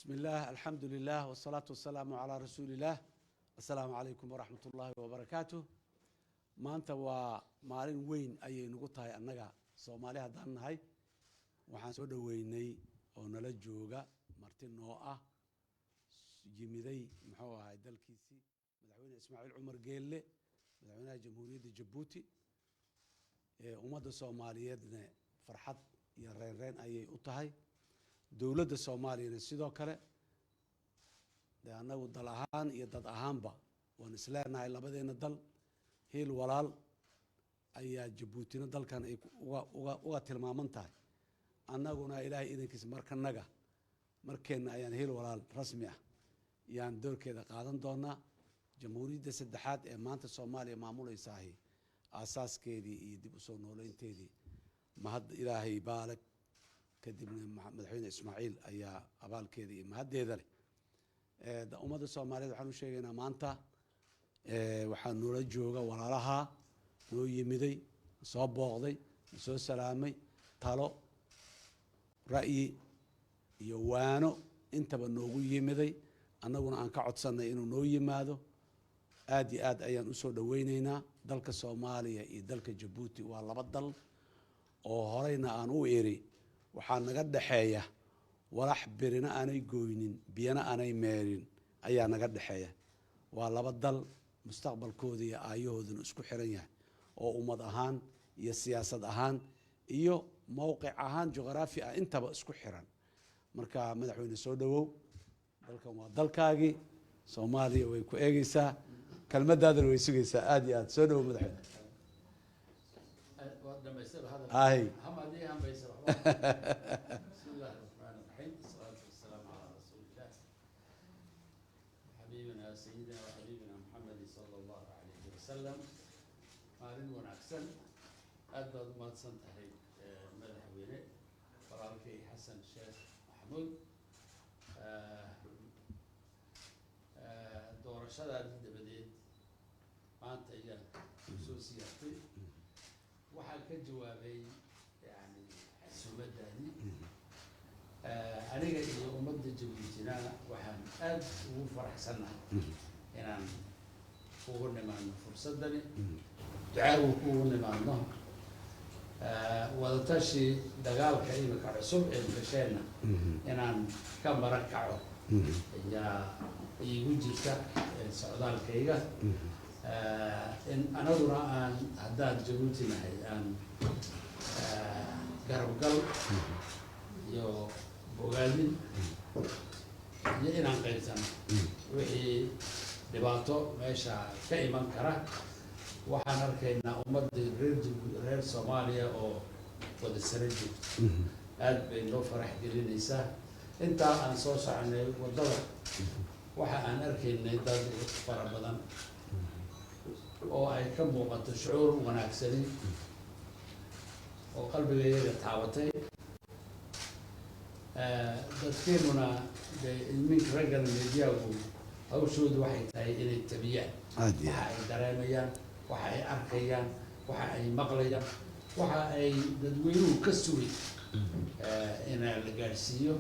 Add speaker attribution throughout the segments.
Speaker 1: بسم الله الحمد لله والصلاة والسلام على رسول الله. السلام عليكم ورحمة الله وبركاته. maanta waa maalin weyn ayay nagu tahay annaga Soomaali haddaan nahay. waxaan soo dhaweynay oo nala jooga marti noo ah yimiday muxuu ahay dalkiisii madaxweyne Ismaaciil Cumar Geelle madaxweynaha Jamhuuriyadda Jabuuti ummadda Soomaaliyeedna farxad iyo reereen ayay u tahay dawladda Soomaaliyeedna sidoo kale anagu dal ahaan iyo dad ahaanba waan isleenahay labadeena dal هيل ولال أي جبوتنا دل كان uga tilmaaman tahay annaguna ilaahay idinkiisa marka naga markeena ayaan hil walaal rasmi ah yaan doorkeeda qaadan doonaa jamhuuriyadda saddexaad ee maanta Soomaaliya maamulaysa asaaskeedii iyo dib u soo nooleynteedii mahad ilaahay baalag kadibna madaxweyne Ismaaciil ayaa abaalkeedii iyo mahaddeeda leh ummadda Soomaaliyeed waxaan u sheegaynaa maanta waxaan noola jooga walaalaha noo yimiday soo booqday soo salaamay talo ra'yi iyo waano intaba noogu yimiday annaguna aan ka codsanay inuu noo yimaado aad iyo aad ayaan u soo dhaweynaynaa dalka Soomaaliya iyo dalka Jabuuti waa laba dal oo horeyna aan u iri waxaa naga dhaxeeya walax birina aanay gooynin biyana aanay meerin ayaa naga dhaxeeya waa laba dal mustaqbalkooda iyo aayahooduna isku xiran yahay oo ummad ahaan iyo siyaasad ahaan iyo mowqic ahaan juqraafi ah intaba isku xiran marka madaxweyne soo dhawow dalkan waa dalkaagii Soomaaliya way ku eegaysaa kalmadaadana way sugaysaa aad iyo aad soo dhawow madaxweyne ay
Speaker 2: سيدنا وحبيبنا محمد صلى الله عليه وسلم مالين ونعكسن أدب ما تصنتهي مدحوينه فرالكي حسن الشيخ محمود دور الشداد بديت ما أنت إياه خصوصياتي وحال كجوابي يعني حسوبة داني أنا قلت أمد جبوتنا وحن أد وفرح سنة إن كون معنا فرصة دني دعاء وكون معنا وذتشي دجال كريم كعصب البشرنا إن كم بركعه يا يوجي السعودال كيجا إن أنا درا أن هذا جبوتنا هي أن قرب قلب يو بوغالين inaan qaybsano wixii dhibaato meesha ka iman kara waxaan arkaynaa ummadda reer Soomaaliya oo wada sare joogto aad bay loo farax gelinaysaa intaa aan soo soconay wadada waxa aan arkaynay dad fara badan oo ay ka muuqato shucuur wanaagsan oo qalbigayga taabatay dadkeenuna من رجال الميديا أو شو ده واحد هاي إلى التبيان واحد دراميان واحد أركيان واحد مقليان واحد تدوينه كسوي إن الجالسيو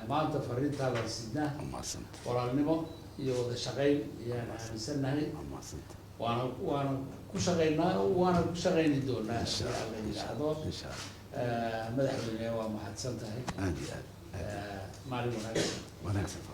Speaker 2: ما أنت فريت هذا السنة ولا النمو يود الشغيل يعني السنة هاي وأنا كشغيلنا وأنا كشغيل دون إن شاء الله مدحنا وما حد سنتهي معلومة
Speaker 1: وناسف